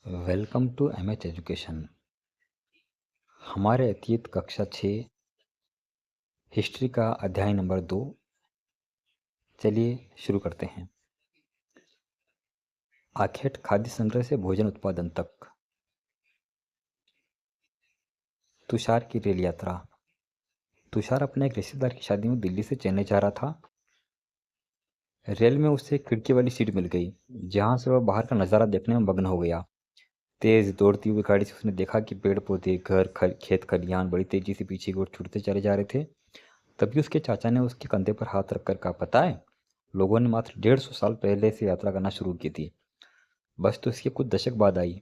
Welcome to MH education. हमारे अतीत कक्षा 6 हिस्ट्री का अध्याय नंबर 2। चलिए शुरू करते हैं। आखेट खाद्य संग्रह से भोजन उत्पादन तक। तुषार की रेल यात्रा। तुषार अपने एक रिश्तेदार की शादी में दिल्ली से चेन्नई जा रहा था। रेल में उसे एक खिड़की वाली सीट मिल गई, जहां से वह बाहर का नज़ारा देखने में मग्न हो गया। तेज दौड़ती हुई गाड़ी से उसने देखा कि पेड़ पौधे, घर, खेत खलिहान बड़ी तेजी से पीछे की ओर छूटते चले जा रहे थे। तभी उसके चाचा ने उसके कंधे पर हाथ रखकर कहा, पता है, लोगों ने मात्र 150 साल पहले से यात्रा करना शुरू की थी। बस तो इसके कुछ दशक बाद आई।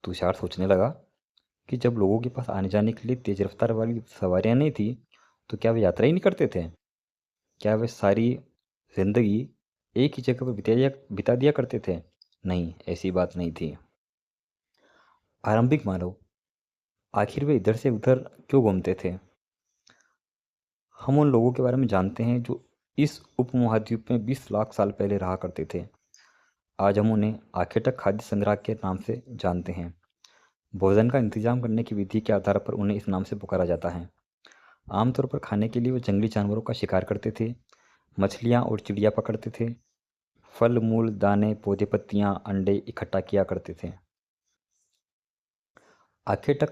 तुषार सोचने लगा कि जब लोगों के पास आने जाने के लिए तेज रफ्तार वाली सवारियां नहीं थी, तो क्या वे यात्रा ही नहीं करते थे? क्या वे सारी जिंदगी एक ही जगह पर बिता दिया करते थे? नहीं, ऐसी बात नहीं थी। आरंभिक मानव आखिर वे इधर से उधर क्यों घूमते थे? हम उन लोगों के बारे में जानते हैं जो इस उपमहाद्वीप में 20 लाख साल पहले रहा करते थे। आज हम उन्हें आखेटक खाद्य संग्रह के नाम से जानते हैं। भोजन का इंतजाम करने की विधि के आधार पर उन्हें इस नाम से पुकारा जाता है। आमतौर पर खाने के लिए वे जंगली जानवरों का शिकार करते थे, मछलियाँ और चिड़िया पकड़ते थे, फल मूल दाने पौधे पत्तियाँ अंडे इकट्ठा किया करते थे। आखेटक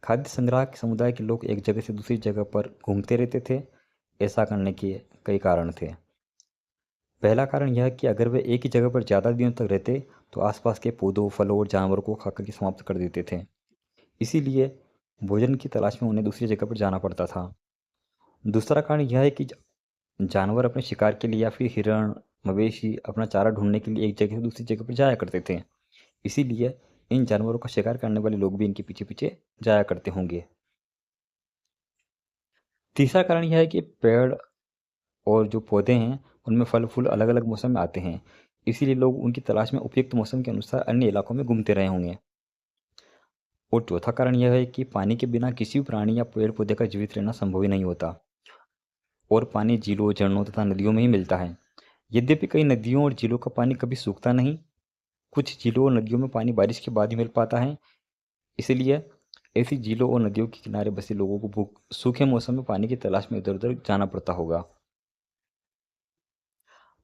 खाद्य संग्रह के समुदाय के लोग एक जगह से दूसरी जगह पर घूमते रहते थे। ऐसा करने के कई कारण थे। पहला कारण यह कि अगर वे एक ही जगह पर ज़्यादा दिनों तक रहते तो आसपास के पौधों, फलों और जानवरों को खाकर के समाप्त कर देते थे। इसीलिए भोजन की तलाश में उन्हें दूसरी जगह पर जाना पड़ता था। दूसरा कारण यह है कि जानवर अपने शिकार के लिए या फिर हिरण, मवेशी अपना चारा ढूंढने के लिए एक जगह से दूसरी जगह पर जाया करते थे। इसीलिए इन जानवरों का शिकार करने वाले लोग भी इनके पीछे पीछे जाया करते होंगे। तीसरा कारण यह है कि पेड़ और जो पौधे हैं उनमें फल फूल अलग अलग मौसम में आते हैं। इसीलिए लोग उनकी तलाश में उपयुक्त मौसम के अनुसार अन्य इलाकों में घूमते रहे होंगे। और चौथा कारण यह है कि पानी के बिना किसी भी प्राणी या पेड़ पौधे का जीवित रहना संभव ही नहीं होता। और पानी झीलों, झरनों तथा नदियों में ही मिलता है। यद्यपि कई नदियों और झीलों का पानी कभी सूखता नहीं। कुछ झीलों और नदियों में पानी बारिश के बाद ही मिल पाता है। इसलिए ऐसी झीलों और नदियों के किनारे बसे लोगों को सूखे मौसम में पानी की तलाश में इधर उधर जाना पड़ता होगा।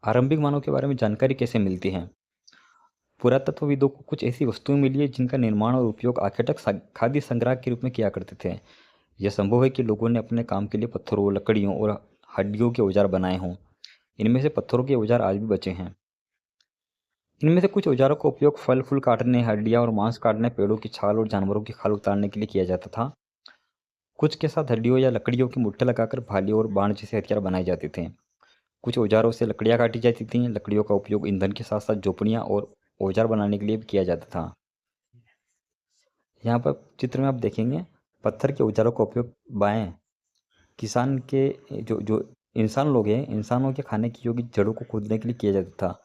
आरंभिक मानव के बारे में जानकारी कैसे मिलती है? पुरातत्वविदों को कुछ ऐसी वस्तुएं मिली है जिनका निर्माण और उपयोग आखेटक खाद्य संग्रह के रूप में किया करते थे। यह संभव है कि लोगों ने अपने काम के लिए पत्थरों, लकड़ियों और हड्डियों के औजार बनाए हों। इनमें से पत्थरों के औजार आज भी बचे हैं। इनमें से कुछ औजारों का उपयोग फल फूल काटने, हड्डियां और मांस काटने, पेड़ों की छाल और जानवरों की खाल उतारने के लिए किया जाता था। कुछ के साथ हड्डियों या लकड़ियों की मुट्ठे लगाकर भाले और बाण जैसे हथियार बनाए जाते थे। कुछ औजारों से लकड़ियां काटी जाती थीं। लकड़ियों का उपयोग ईंधन के साथ साथ झोपड़ियां और औजार बनाने के लिए भी किया जाता था। यहाँ पर चित्र में आप देखेंगे पत्थर के औजारों का उपयोग बाएं किसान के जो जो इंसान लोग हैं, इंसानों के खाने की योग्य जड़ों को खोदने के लिए किया जाता था।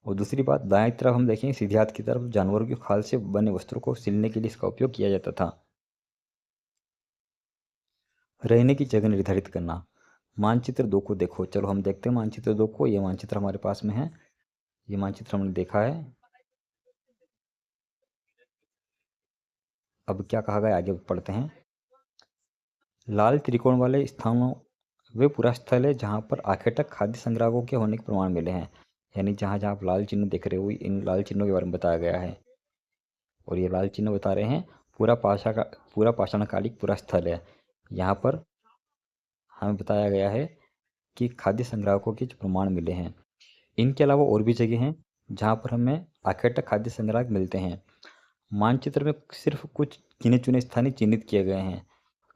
और दूसरी बात, दाएं तरफ हम देखें सीधे हाथ की तरफ जानवरों की खाल से बने वस्त्रों को सिलने के लिए इसका उपयोग किया जाता था। रहने की जगह निर्धारित करना। मानचित्र 2 को देखो। चलो हम देखते हैं मानचित्र 2 को। ये मानचित्र हमारे पास में है। ये मानचित्र हमने देखा है। अब क्या कहा गया, आगे पढ़ते हैं। लाल त्रिकोण वाले स्थानों वे पूरा स्थल है जहाँ पर आखेटक खाद्य संग्राहकों के होने के प्रमाण मिले हैं। यानी जहाँ जहाँ आप लाल चिन्ह देख रहे हो, इन लाल चिन्हों के बारे में बताया गया है। और ये लाल चिन्ह बता रहे हैं पूरा पाषाणकालिक पूरा स्थल है। यहाँ पर हमें बताया गया है कि खाद्य संग्राहकों के जो प्रमाण मिले हैं। इनके अलावा और भी जगह हैं जहाँ पर हमें आखेटक खाद्य संग्राहक मिलते हैं। मानचित्र में सिर्फ कुछ गिने चुने स्थान ही चिन्हित किए गए हैं।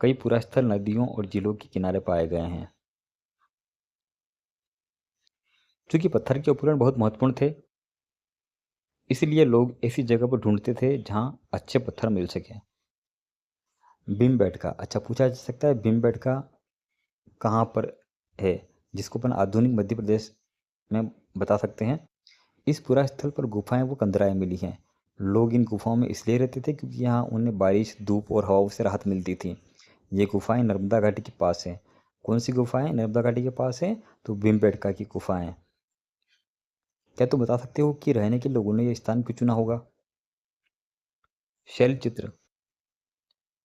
कई पुरा स्थल नदियों और झीलों के किनारे पाए गए हैं। चूंकि पत्थर के उपकरण बहुत महत्वपूर्ण थे, इसलिए लोग ऐसी जगह पर ढूंढते थे जहां अच्छे पत्थर मिल सके। भीमबेटका, अच्छा पूछा जा सकता है भीमबेटका कहाँ पर है, जिसको अपन आधुनिक मध्य प्रदेश में बता सकते हैं। इस पूरा स्थल पर गुफाएं व कंदराएं मिली हैं। लोग इन गुफाओं में इसलिए रहते थे क्योंकि यहाँ उन्हें बारिश, धूप और हवाओं से राहत मिलती थी। ये गुफाएं नर्मदा घाटी के पास हैं। कौन सी गुफाएं नर्मदा घाटी के पास हैं? तो भीमबेटका की गुफाएं। क्या तुम बता सकते हो कि रहने के लोगों ने यह स्थान क्यों चुना होगा? शैल चित्र,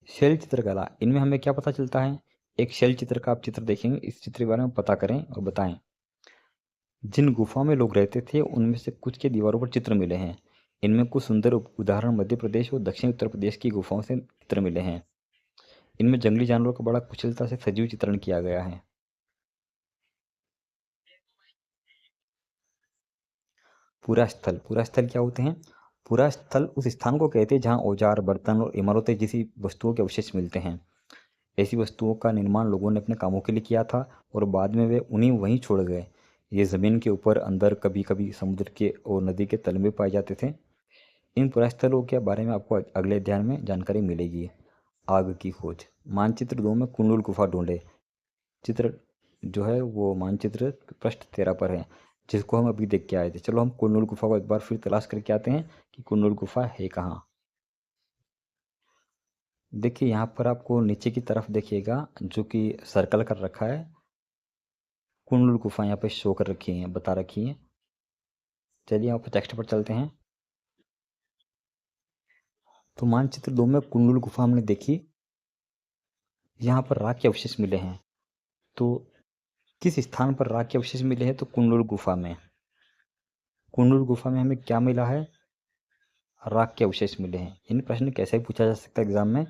शैल चित्रकला, इनमें हमें क्या पता चलता है? एक शैल चित्र का आप चित्र देखेंगे, इस चित्र के बारे में पता करें और बताएं। जिन गुफाओं में लोग रहते थे उनमें से कुछ के दीवारों पर चित्र मिले हैं। इनमें कुछ सुंदर उदाहरण मध्य प्रदेश और दक्षिण उत्तर प्रदेश की गुफाओं से चित्र मिले हैं। इनमें जंगली जानवरों का बड़ा कुशलता से सजीव चित्रण किया गया है। पुरास्थल, पुरास्थल क्या होते हैं? पुरास्थल उस स्थान को कहते हैं जहाँ औजार, बर्तन और इमारतें जैसी वस्तुओं के अवशेष मिलते हैं। ऐसी वस्तुओं का निर्माण लोगों ने अपने कामों के लिए किया था और बाद में वे उन्हें वहीं छोड़ गए। ये ज़मीन के ऊपर, अंदर, कभी कभी समुद्र के और नदी के तल में पाए जाते थे। इन पुरास्थलों के बारे में आपको अगले अध्याय में जानकारी मिलेगी। आग की खोज, मानचित्र 2 में कुंडुल गुफा ढूंढे। चित्र जो है वो मानचित्र पृष्ठ 13 पर है, जिसको हम अभी देख के आए थे। चलो हम कुंडुल गुफा को एक बार फिर तलाश करके आते हैं कि कुंडुल गुफा है कहाँ। देखिए यहाँ पर आपको नीचे की तरफ देखिएगा जो कि सर्कल कर रखा है, कुंडुल गुफा यहाँ पे शो कर रखी है, बता रखी है। चलिए यहाँ पर टेक्स्ट पर चलते हैं। तो मानचित्र 2 में कुंडुल गुफा हमने देखी। यहाँ पर राख के अवशेष मिले हैं। तो किस स्थान पर राख के अवशेष मिले हैं? तो कुंडुल गुफा में। कुंडुल गुफा में हमें क्या मिला है? राख के अवशेष मिले हैं। इन प्रश्न कैसे भी पूछा जा सकता है एग्जाम में,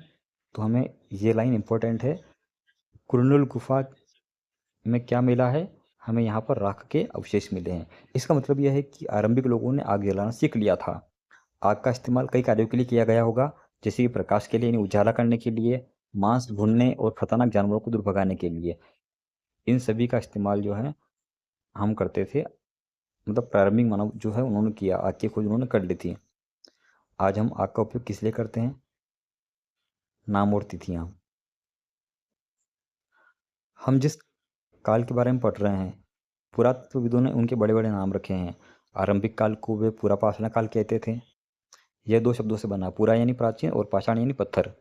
तो हमें ये लाइन इंपॉर्टेंट है। कुंडुल गुफा में क्या मिला है? हमें यहाँ पर राख के अवशेष मिले हैं। इसका मतलब यह है कि आरंभिक लोगों ने आग जलाना सीख लिया था। आग का इस्तेमाल कई कार्यों के लिए किया गया होगा, जैसे कि प्रकाश के लिए, यानी उजाला करने के लिए, मांस भूनने और खतरनाक जानवरों को दूर भगाने के लिए। इन सभी का इस्तेमाल जो है हम करते थे। मतलब प्रारंभिक मानव जो है उन्होंने किया, आग की खोज उन्होंने कर ली थी। आज हम आग का उपयोग किस लिए करते हैं? नाम और तिथियां। हम जिस काल के बारे में पढ़ रहे हैं, पुरातत्वविदों ने उनके बड़े बड़े नाम रखे हैं। आरंभिक काल को वे पुरा पाषाण काल कहते थे। यह दो शब्दों से बना, पुरा यानी प्राचीन और पाषाण यानी पत्थर।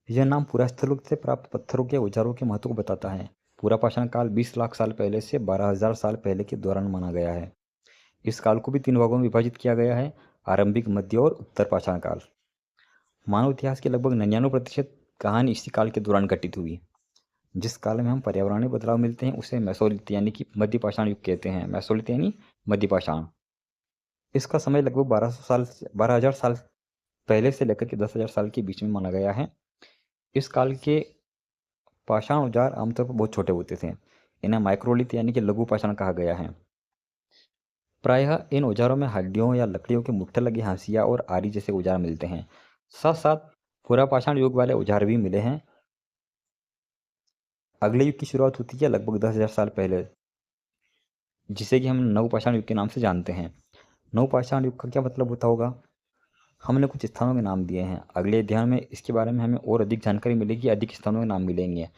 यह नाम पुरा स्थलों से प्राप्त पत्थरों के औजारों के महत्व को बताता है। पुरा पाषाण काल 20 लाख साल पहले से 12,000 साल पहले के दौरान माना गया है। इस काल को भी 3 भागों में विभाजित किया गया है: आरंभिक, मध्य और उत्तर पाषाण काल। मानव इतिहास के लगभग 99% कहानी इसी काल के दौरान घटित हुई। जिस काल में हम पर्यावरणीय बदलाव मिलते हैं उसे मेसोलिथ यानी कि मध्य पाषाण युग कहते हैं। मेसोलिथ यानी मध्य पाषाण। इसका समय लगभग 12,000 साल पहले से लेकर के 10,000 साल के बीच में माना गया है। इस काल के पाषाण औजार आमतौर पर बहुत छोटे होते थे। इन्हें माइक्रोलिथ यानी कि लघु पाषाण कहा गया है। प्रायः इन औजारों में हड्डियों या लकड़ियों के मुट्ठे लगे हांसिया और आरी जैसे औजार मिलते हैं। साथ साथ पुरापाषाण युग वाले औजार भी मिले हैं। अगले युग की शुरुआत होती है लगभग 10,000 साल पहले, जिसे कि हम नवपाषाण युग के नाम से जानते हैं। नवपाषाण युग का क्या मतलब होता होगा? हमने कुछ स्थानों के नाम दिए हैं। अगले अध्याय में इसके बारे में हमें और अधिक जानकारी मिलेगी, अधिक स्थानों के नाम मिलेंगे।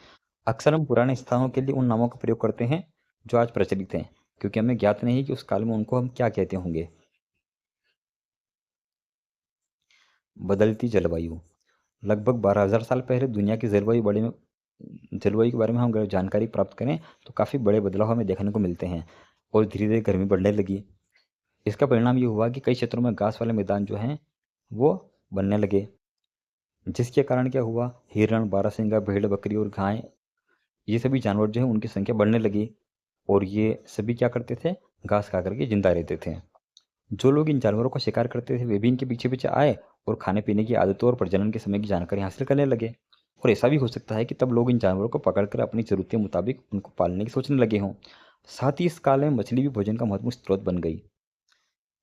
अक्सर हम पुराने स्थानों के लिए उन नामों का प्रयोग करते हैं जो आज प्रचलित हैं, क्योंकि हमें ज्ञात नहीं कि उस काल में उनको हम क्या कहते होंगे। बदलती जलवायु, लगभग 12,000 साल पहले दुनिया की जलवायु के बारे में हम अगर जानकारी प्राप्त करें तो काफ़ी बड़े बदलाव हमें देखने को मिलते हैं और धीरे धीरे गर्मी बढ़ने लगी। इसका परिणाम ये हुआ कि कई क्षेत्रों में घास वाले मैदान जो हैं वो बनने लगे, जिसके कारण क्या हुआ, हिरण, बारहसिंगा, भेड़, बकरी और गाय, ये सभी जानवर जो है उनकी संख्या बढ़ने लगी और ये सभी क्या करते थे, घास खा करके जिंदा रहते थे। जो लोग इन जानवरों का शिकार करते थे वे भी इनके पीछे पीछे आए और खाने पीने की आदतों और प्रजनन के समय की जानकारी हासिल करने लगे। और ऐसा भी हो सकता है कि तब लोग इन जानवरों को पकड़कर अपनी ज़रूरत के मुताबिक उनको पालने की सोचने लगे हों। साथ ही इस काल में मछली भी भोजन का महत्वपूर्ण स्रोत बन गई।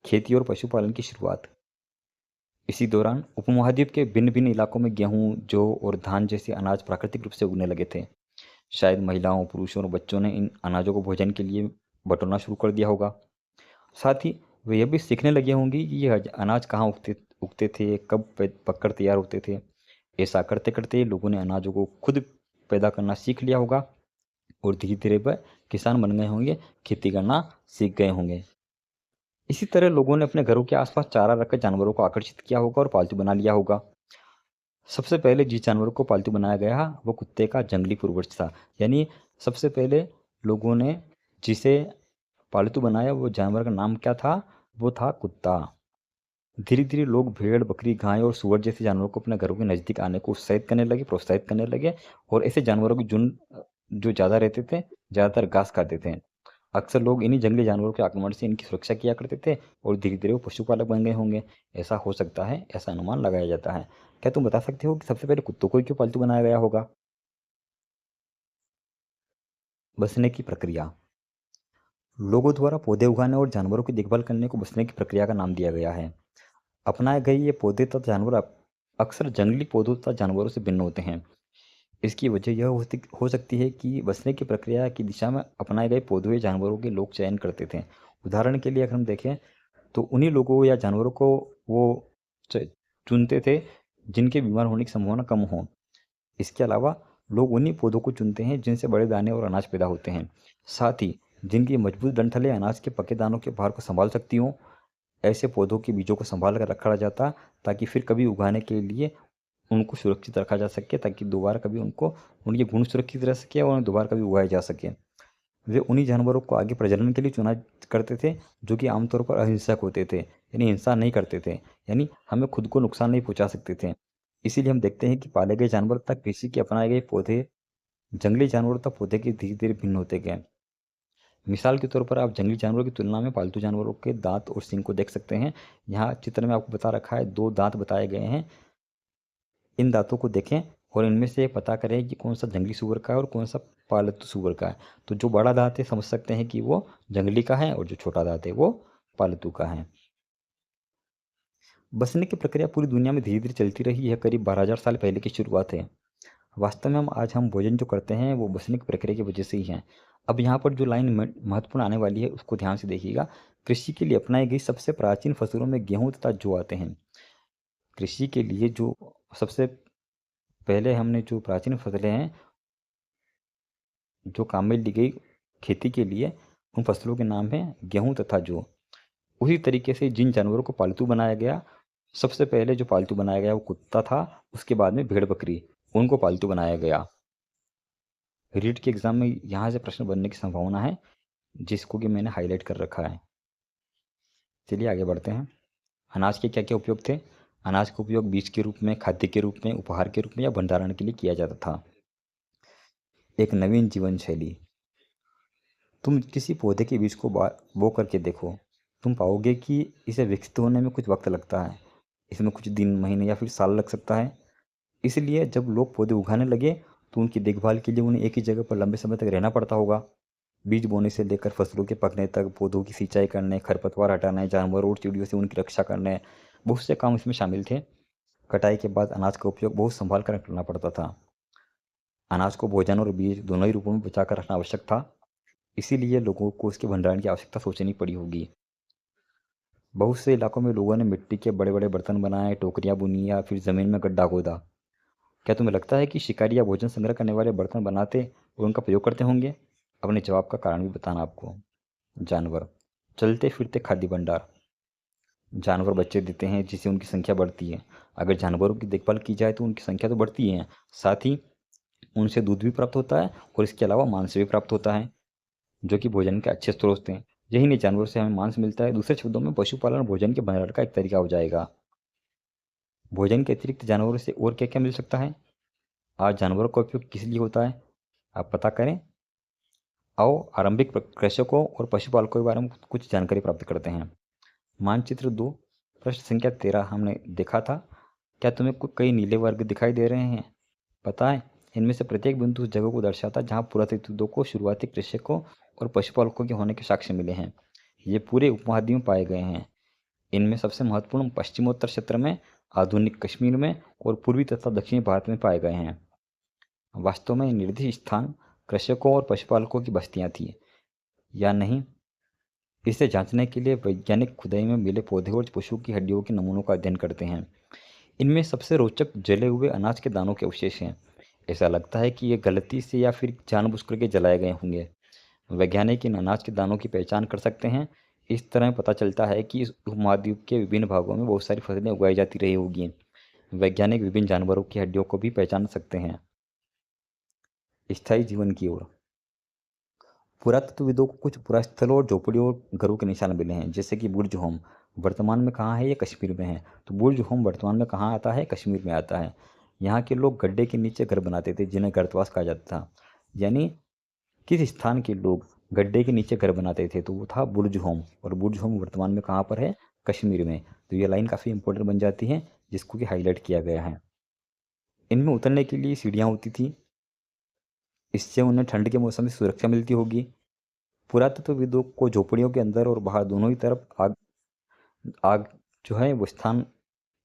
खेती और पशुपालन की शुरुआत, इसी दौरान उपमहाद्वीप के भिन्न भिन्न इलाकों में गेहूं, जौ और धान जैसे अनाज प्राकृतिक रूप से उगने लगे थे। शायद महिलाओं, पुरुषों और बच्चों ने इन अनाजों को भोजन के लिए बटोरना शुरू कर दिया होगा। साथ ही वे यह भी सीखने लगे होंगे कि ये अनाज कहाँ उगते उगते थे, कब पककर तैयार होते थे। ऐसा करते करते लोगों ने अनाजों को खुद पैदा करना सीख लिया होगा और धीरे धीरे वह किसान बन गए होंगे, खेती करना सीख गए होंगे। इसी तरह लोगों ने अपने घरों के आसपास चारा रखकर जानवरों को आकर्षित किया होगा और पालतू बना लिया होगा। सबसे पहले जिस जानवर को पालतू बनाया गया वो कुत्ते का जंगली पूर्वज था। यानी सबसे पहले लोगों ने जिसे पालतू बनाया वो जानवर का नाम क्या था? वो था कुत्ता। धीरे धीरे लोग भेड़, बकरी, गाय और सूअर जैसे जानवरों को अपने घरों के नज़दीक आने को उत्साहित करने लगे, प्रोत्साहित करने लगे। और ऐसे जानवरों के झुंड जो ज़्यादा रहते थे, ज़्यादातर घास खाते थे। अक्सर लोग इन्हीं जंगली जानवरों के आक्रमण से इनकी सुरक्षा किया करते थे और धीरे धीरे वो पशुपालक बन गए होंगे। ऐसा हो सकता है, ऐसा अनुमान लगाया जाता है। क्या तुम बता सकते हो कि सबसे पहले कुत्तों को ही क्यों पालतू बनाया गया होगा? बसने की प्रक्रिया। लोगों द्वारा पौधे उगाने और जानवरों की देखभाल करने को बसने की प्रक्रिया का नाम दिया गया है। अपनाए गए ये पौधे तथा जानवर अक्सर जंगली पौधों तथा जानवरों से भिन्न होते हैं। इसकी वजह यह हो सकती है कि बसने की प्रक्रिया की दिशा में अपनाए गए पौधों या जानवरों के लोग चयन करते थे। उदाहरण के लिए अगर हम देखें तो उन्हीं लोगों या जानवरों को वो चुनते थे जिनके बीमार होने की संभावना कम हो। इसके अलावा लोग उन्हीं पौधों को चुनते हैं जिनसे बड़े दाने और अनाज पैदा होते हैं। साथ ही जिनकी मजबूत डंठलें अनाज के पके दानों के भार को संभाल सकती हों, ऐसे पौधों के बीजों को संभाल कर रखा जाता ताकि फिर कभी उगाने के लिए उनको सुरक्षित रखा जा सके, ताकि दोबारा कभी उनको उनके गुण सुरक्षित रह सके और उन्हें दोबारा कभी उगाया जा सके। वे उन्हीं जानवरों को आगे प्रजनन के लिए चुना करते थे जो कि आमतौर पर अहिंसक होते थे, यानी हिंसा नहीं करते थे, यानी हमें खुद को नुकसान नहीं पहुंचा सकते थे। इसीलिए हम देखते हैं कि पाले गए जानवर तक कृषि के अपनाए गए पौधे जंगली जानवरों तक पौधे के धीरे धीरे भिन्न होते गए। मिसाल के तौर पर आप जंगली जानवरों की तुलना में पालतू जानवरों के दांत और सींग को देख सकते हैं। यहाँ चित्र में आपको बता रखा है, दो दांत बताए गए हैं। इन दांतों को देखें और इनमें से पता करें कि कौन सा जंगली सूअर का है और कौन सा पालतू सूअर का है। तो जो बड़ा दांत है समझ सकते हैं कि वो जंगली का है और जो छोटा दांत है वो पालतू का है। बसने की प्रक्रिया पूरी दुनिया में धीरे धीरे चलती रही है। करीब 12,000 साल पहले की शुरुआत है। वास्तव में हम भोजन जो करते हैं वो बसने की प्रक्रिया की वजह से ही है। अब यहाँ पर जो लाइन महत्वपूर्ण आने वाली है उसको ध्यान से देखिएगा। कृषि के लिए अपनाई गई सबसे प्राचीन फसलों में गेहूं तथा जौ आते हैं। कृषि के लिए जो सबसे पहले हमने जो प्राचीन फसलें हैं जो काम में ली गई खेती के लिए, उन फसलों के नाम है गेहूं तथा जौ। उसी तरीके से जिन जानवरों को पालतू बनाया गया, सबसे पहले जो पालतू बनाया गया वो कुत्ता था, उसके बाद में भेड़ बकरी, उनको पालतू बनाया गया। रीट के एग्जाम में यहाँ से प्रश्न बनने की संभावना है, जिसको कि मैंने हाईलाइट कर रखा है। चलिए आगे बढ़ते हैं। अनाज के क्या क्या उपयोग थे? अनाज का उपयोग बीज के रूप में, खाद्य के रूप में, उपहार के रूप में या भंडारण के लिए किया जाता था। एक नवीन जीवन शैली। तुम किसी पौधे के बीज को बो करके देखो, तुम पाओगे कि इसे विकसित होने में कुछ वक्त लगता है। इसमें कुछ दिन, महीने या फिर साल लग सकता है। इसलिए जब लोग पौधे उगाने लगे तो उनकी देखभाल के लिए उन्हें एक ही जगह पर लंबे समय तक रहना पड़ता होगा। बीज बोने से लेकर फसलों के पकने तक, पौधों की सिंचाई करने, खरपतवार हटाने, जानवरों और चिड़ियों से उनकी रक्षा करने, बहुत से काम इसमें शामिल थे। कटाई के बाद अनाज का उपयोग बहुत संभाल कर करना पड़ता था। अनाज को भोजन और बीज दोनों ही रूपों में बचा कर रखना आवश्यक था। इसीलिए लोगों को उसके भंडारण की आवश्यकता सोचनी पड़ी होगी। बहुत से इलाकों में लोगों ने मिट्टी के बड़े बड़े बर्तन बनाए, टोकरियां बुनी या फिर जमीन में गड्ढा खोदा। क्या तुम्हें लगता है कि शिकारी या भोजन संग्रह करने वाले बर्तन बनाते और उनका प्रयोग करते होंगे? अपने जवाब का कारण भी बताना आपको। जानवर। चलते फिरते खाद्य भंडार। जानवर बच्चे देते हैं जिससे उनकी संख्या बढ़ती है। अगर जानवरों की देखभाल की जाए तो उनकी संख्या तो बढ़ती है, साथ ही उनसे दूध भी प्राप्त होता है और इसके अलावा मांस भी प्राप्त होता है, जो कि भोजन के अच्छे स्रोत हैं। यही नहीं, जानवरों से हमें मांस मिलता है। दूसरे शब्दों में पशुपालन भोजन के भंडारण का एक तरीका हो जाएगा। भोजन के अतिरिक्त जानवरों से और क्या क्या मिल सकता है? आज जानवरों का उपयोग किस लिए होता है, आप पता करें। आओ आरंभिक कृषकों और पशुपालकों के बारे में कुछ जानकारी प्राप्त करते हैं। मानचित्र 2, प्रश्न संख्या 13 हमने देखा था। क्या तुम्हें कई नीले वर्ग दिखाई दे रहे हैं? पता है, इनमें से प्रत्येक बिंदु उस जगह को दर्शाता है जहाँ पुरातत्वविदों को शुरुआती कृषकों और पशुपालकों के होने के साक्ष्य मिले हैं। ये पूरे उपमहाद्वीप में पाए गए हैं। इनमें सबसे महत्वपूर्ण पश्चिमोत्तर क्षेत्र में, आधुनिक कश्मीर में और पूर्वी तथा दक्षिणी भारत में पाए गए हैं। वास्तव में ये निर्दिष्ट स्थान कृषकों और पशुपालकों की बस्तियां थी या नहीं, इसे जांचने के लिए वैज्ञानिक खुदाई में मिले पौधे और पशु की हड्डियों के नमूनों का अध्ययन करते हैं। इनमें सबसे रोचक जले हुए अनाज के दानों के अवशेष हैं। ऐसा लगता है कि ये गलती से या फिर जानबूझकर के जलाए गए होंगे। वैज्ञानिक इन अनाज के दानों की पहचान कर सकते हैं। इस तरह पता चलता है कि इस उपमहाद्वीप के विभिन्न भागों में बहुत सारी फसलें उगाई जाती रही होगी। वैज्ञानिक विभिन्न जानवरों की हड्डियों को भी पहचान सकते हैं। स्थायी जीवन की ओर। पुरातत्वविदों को कुछ पुरास्थलों और झोपड़ियों और घरों के निशान मिले हैं, जैसे कि बुर्ज होम। वर्तमान में कहाँ है? ये कश्मीर में है। तो बुर्ज होम वर्तमान में कहाँ आता है? कश्मीर में आता है। यहाँ के लोग गड्ढे के नीचे घर बनाते थे जिन्हें गर्तवास कहा जाता था। यानी किस स्थान के लोग गड्ढे के नीचे घर बनाते थे तो वो था बुर्ज होम, और बुर्ज होम वर्तमान में कहाँ पर है? कश्मीर में। तो ये लाइन काफ़ी इंपॉर्टेंट बन जाती है, जिसको कि हाईलाइट किया गया है। इनमें उतरने के लिए सीढ़ियाँ होती थी, इससे उन्हें ठंड के मौसम में सुरक्षा मिलती होगी। पुरातत्वविदों को झोपड़ियों के अंदर और बाहर दोनों ही तरफ आग आग जो है वो स्थान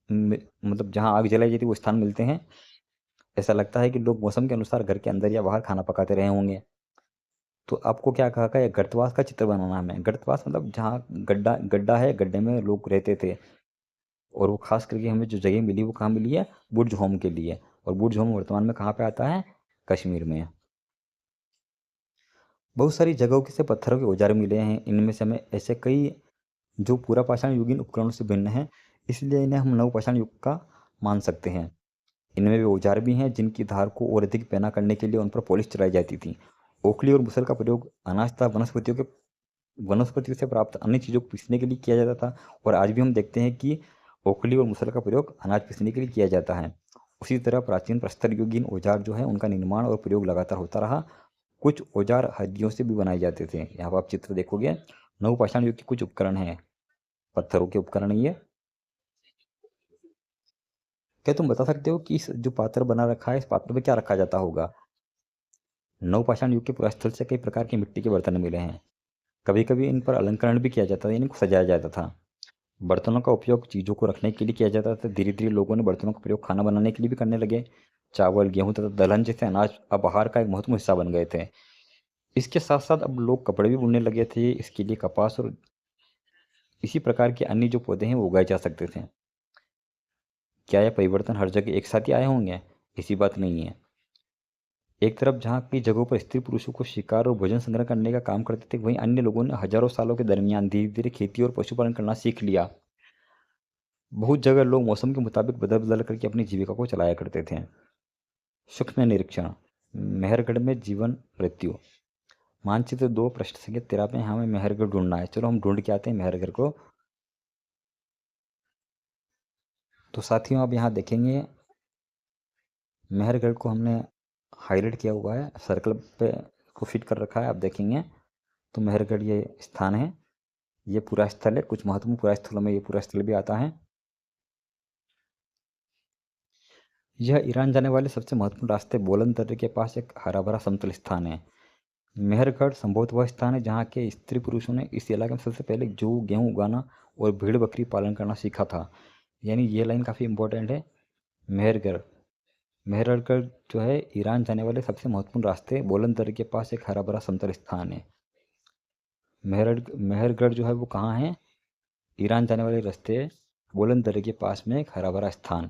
मतलब जहाँ आग जलाई जाती है वो स्थान मिलते हैं। ऐसा लगता है कि लोग मौसम के अनुसार घर के अंदर या बाहर खाना पकाते रहे होंगे। तो आपको क्या कहा गया? गर्तवास का चित्र बनाना है हमें। गर्तवास मतलब जहाँ गड्ढा गड्ढा है, गड्ढे में लोग रहते थे। और वो खास करके हमें जो जगह मिली वो कहाँ मिली है? बुर्ज होम के लिए। और बुर्ज होम वर्तमान में कहाँ पे आता है? कश्मीर में। बहुत सारी जगहों के से पत्थरों के औजार मिले हैं। इनमें से हमें ऐसे कई जो पूरा पाषाण युगीन उपकरणों से भिन्न है, इसलिए इन्हें हम नवपाषाण युग का मान सकते हैं। इनमें वे औजार भी हैं जिनकी धार को और अधिक पैना करने के लिए उन पर पॉलिश चलाई जाती थी। ओखली और मुसल का प्रयोग अनाज तथा वनस्पतियों से प्राप्त अन्य चीज़ों को पीसने के लिए किया जाता था। और आज भी हम देखते हैं कि ओखली और मुसल का प्रयोग अनाज पीसने के लिए किया जाता है। उसी तरह प्राचीन प्रस्तर युगीन औजार जो है उनका निर्माण और प्रयोग लगातार होता रहा। कुछ औजार हड्डियों से भी बनाए जाते थे। यहाँ पर आप चित्र देखोगे, नवपाषाण युग के कुछ उपकरण हैं, पत्थरों के उपकरण ही है। क्या तुम बता सकते हो कि इस जो पात्र बना रखा है, इस पात्र में क्या रखा जाता होगा? नवपाषाण युग के पुरास्थल से कई प्रकार के मिट्टी के बर्तन मिले हैं। कभी कभी इन पर अलंकरण भी किया जाता था, यानी को सजाया जाता था। बर्तनों का उपयोग चीज़ों को रखने के लिए किया जाता था। धीरे धीरे लोगों ने बर्तनों का प्रयोग खाना बनाने के लिए भी करने लगे। चावल, गेहूं तथा दलहन जैसे अनाज अब आहार का एक महत्वपूर्ण हिस्सा बन गए थे। इसके साथ साथ अब लोग कपड़े भी बुनने लगे थे। इसके लिए कपास और इसी प्रकार के अन्य जो पौधे हैं वो उगाए जा सकते थे। क्या यह परिवर्तन हर जगह एक साथ ही आए होंगे? ऐसी बात नहीं है। एक तरफ जहाँ कई जगहों पर स्त्री पुरुषों को शिकार और भोजन संग्रह करने का काम करते थे, वहीं अन्य लोगों ने हजारों सालों के दरमियान धीरे धीरे खेती और पशुपालन करना सीख लिया। बहुत जगह लोग मौसम के मुताबिक बदल बदल करके अपनी जीविका को चलाया करते थे। सूक्ष्म निरीक्षण, मेहरगढ़ में जीवन मृत्यु। मानचित्र 2 पृष्ठ संख्या 13 पे हमें मेहरगढ़ ढूंढना है। चलो हम ढूंढ के आते हैं मेहरगढ़ को। तो साथियों आप यहाँ देखेंगे, मेहरगढ़ को हमने हाईलाइट किया हुआ है, सर्कल पे को फिट कर रखा है, आप देखेंगे। तो मेहरगढ़ ये स्थान है, ये पूरा स्थल है। कुछ महत्वपूर्ण पूरा स्थलों में ये पूरा स्थल भी आता है। यह ईरान जाने वाले सबसे महत्वपूर्ण रास्ते बोलन दर्रे के पास एक हरा भरा समतल स्थान है। मेहरगढ़ संभवतः वह स्थान है जहाँ के स्त्री पुरुषों ने इस इलाके में सबसे पहले जौ गेहूँ उगाना और भेड़ बकरी पालन करना सीखा था। यानी ये लाइन काफ़ी इंपॉर्टेंट है। मेहरगढ़ मेहरगढ़ जो है ईरान जाने वाले सबसे महत्वपूर्ण रास्ते बोलन दर्रे के पास एक हरा भरा समतल स्थान है। मेहरगढ़ जो है वो कहाँ है? ईरान जाने वाले रास्ते बोलन दर्रे के पास में एक हरा भरा स्थान।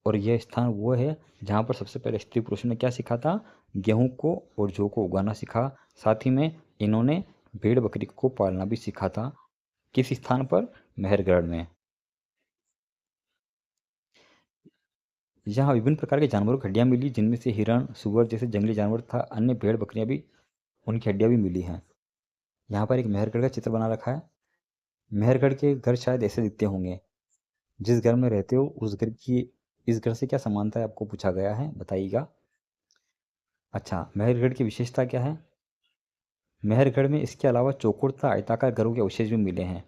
और यह स्थान वो है जहाँ पर सबसे पहले स्त्री पुरुषों ने क्या सीखा था? गेहूं को और जौ को उगाना सीखा। साथ ही में इन्होंने भेड़ बकरी को पालना भी सीखा था। किस स्थान पर? मेहरगढ़ में। यहाँ विभिन्न प्रकार के जानवरों की हड्डियाँ मिली, जिनमें से हिरण, सुअर जैसे जंगली जानवर था। अन्य भेड़ बकरियाँ भी, उनकी हड्डियाँ भी मिली हैं। यहाँ पर एक मेहरगढ़ का चित्र बना रखा है। मेहरगढ़ के घर शायद ऐसे दिखते होंगे। जिस घर में रहते हो उस घर की इस घर से क्या समानता है आपको पूछा गया है, बताइएगा। अच्छा, मेहरगढ़ की विशेषता क्या है? मेहरगढ़ में इसके अलावा चौकोर तथा आयताकार घरों के अवशेष भी मिले हैं।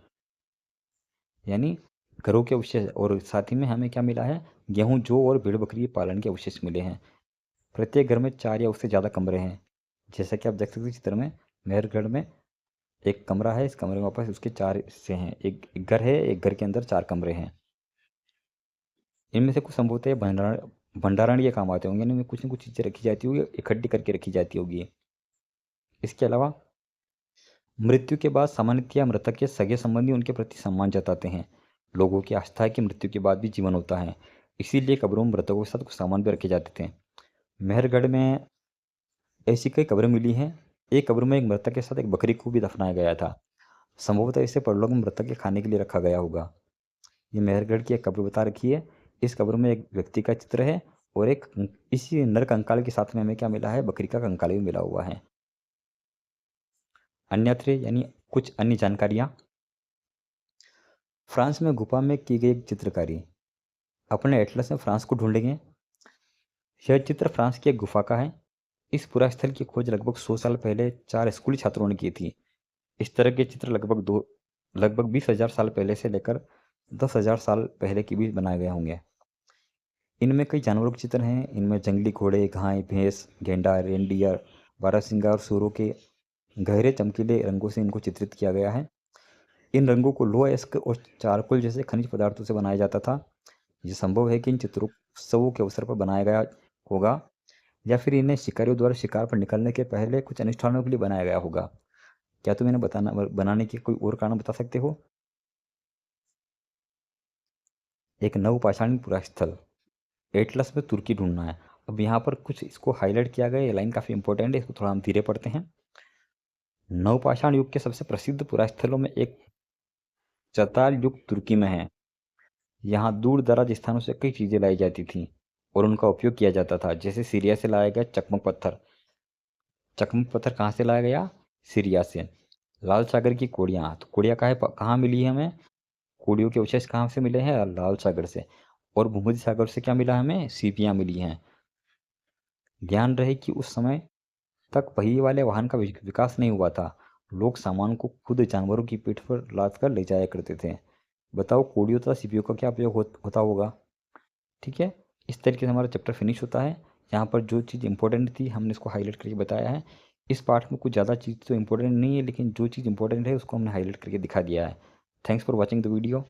यानी घरों के अवशेष, और साथ ही में हमें क्या मिला है? गेहूं, जौ और भेड़ बकरी पालन के अवशेष मिले हैं। प्रत्येक घर में 4 या उससे ज़्यादा कमरे हैं। जैसा कि आप देख सकते हैं चित्र में, मेहरगढ़ में एक कमरा है, इस कमरे में वापस उसके 4 हिस्से हैं। एक घर है, एक घर के अंदर 4 कमरे हैं। इनमें से कुछ संभवतः भंडारण के काम आते होंगे, इनमें कुछ न कुछ चीज़ें रखी जाती होगी, इकट्ठी करके रखी जाती होगी। इसके अलावा मृत्यु के बाद सामान्यतया मृतक के सगे संबंधी उनके प्रति सम्मान जताते हैं। लोगों की आस्था है कि मृत्यु के बाद भी जीवन होता है, इसीलिए कब्रों में मृतकों के साथ कुछ सामान भी रखे जाते थे। मेहरगढ़ में ऐसी कई कब्रें मिली हैं। एक कब्र में एक मृतक के साथ एक बकरी को भी दफनाया गया था। संभवतः इसे परलोक में मृतक के खाने के लिए रखा गया होगा। ये मेहरगढ़ की एक कब्र बता रखी है। इस कब्र में एक व्यक्ति का चित्र है और एक इसी नर कंकाल के साथ में हमें क्या मिला है? बकरी का कंकाल भी मिला हुआ है। अन्यत्र यानी कुछ अन्य जानकारियाँ। फ्रांस में गुफा में की गई एक चित्रकारी। अपने एटलस में फ्रांस को ढूंढेंगे। यह चित्र फ्रांस की एक गुफा का है। इस पुरा स्थल की खोज लगभग 100 साल पहले 4 स्कूली छात्रों ने की थी। इस तरह के चित्र लगभग 20,000 साल पहले से लेकर 10,000 साल पहले के बीच बनाए गए होंगे। इनमें कई जानवरों के चित्र हैं। इनमें जंगली घोड़े, गाय, भैंस, गेंडा, रेनडियर, बारहसिंगा और सूरों के गहरे चमकीले रंगों से इनको चित्रित किया गया है। इन रंगों को लोहा अयस्क और चारकोल जैसे खनिज पदार्थों से बनाया जाता था। ये संभव है कि इन चित्रों उत्सवों के अवसर पर बनाया गया होगा, या फिर इन्हें शिकारियों द्वारा शिकार पर निकलने के पहले कुछ अनुष्ठानों के लिए बनाया गया होगा। क्या तुम इन्हें बनाने के कोई और कारण बता सकते हो? एक नवपाषाणी पुरा स्थल। एटलस में तुर्की ढूंढना है। अब यहाँ पर कुछ इसको हाईलाइट किया गया है। ये लाइन काफ़ी इंपॉर्टेंट है, इसको थोड़ा हम धीरे पढ़ते हैं। नवपाषाण युग के सबसे प्रसिद्ध पुरा स्थलों में एक चताल युग तुर्की में है। यहाँ दूर दराज स्थानों से कई चीज़ें लाई जाती थीं और उनका उपयोग किया जाता था, जैसे सीरिया से लाया गया चकमक पत्थर। चकमक पत्थर कहाँ से लाया गया? सीरिया से। लाल सागर की कोड़ियाँ, तो कोड़ियाँ कहाँ मिली है हमें? कोड़ियों के अवशेष कहाँ से मिले हैं? लाल सागर से। और भूमध्य सागर से क्या मिला हमें? सीपियाँ मिली हैं। ध्यान रहे कि उस समय तक पहिए वाले वाहन का विकास नहीं हुआ था। लोग सामान को खुद जानवरों की पीठ पर लाद कर ले जाया करते थे। बताओ कोड़ियों तथा सीपियों का क्या उपयोग होता होगा? ठीक है, इस तरीके से हमारा चैप्टर फिनिश होता है। यहाँ पर जो चीज़ इंपॉर्टेंट थी हमने इसको हाईलाइट करके बताया है। इस पार्ट में कुछ ज़्यादा चीज़ तो इंपॉर्टेंट नहीं है, लेकिन जो चीज़ इंपॉर्टेंट है उसको हमने हाईलाइट करके दिखा दिया है। Thanks for watching the video.